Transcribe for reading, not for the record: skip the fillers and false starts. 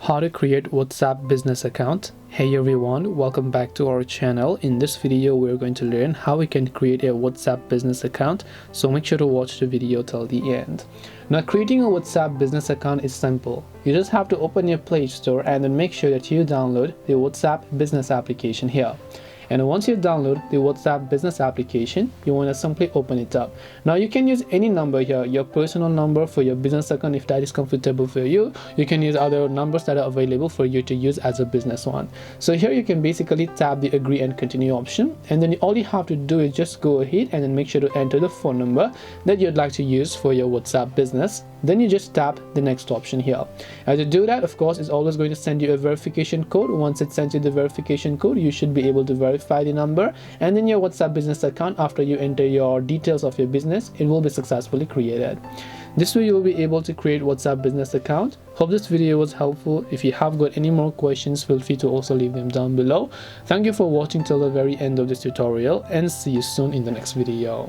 How to create WhatsApp business account. Hey everyone, welcome back to our channel. In this video we're going to learn how we can create a WhatsApp business account, so make sure to watch the video till the end. Now, creating a WhatsApp business account is simple. You just have to open your Play Store and then make sure that you download the WhatsApp business application here. And once you download the WhatsApp business application, you want to simply open it up. Now you can use any number here, your personal number for your business account if that is comfortable for you. You can use other numbers that are available for you to use as a business one. So here you can basically tap the agree and continue option, and then all you have to do is just go ahead and then make sure to enter the phone number that you'd like to use for your WhatsApp business. Then you just tap the next option here. As you do that, of course, it's always going to send you a verification code. Once it sends you the verification code, you should be able to verify the number, and then your WhatsApp business account, after you enter your details of your business, it will be successfully created. This way you will be able to create WhatsApp business account. Hope this video was helpful. If you have got any more questions, feel free to also leave them down below. Thank you for watching till the very end of this tutorial, and see you soon in the next video.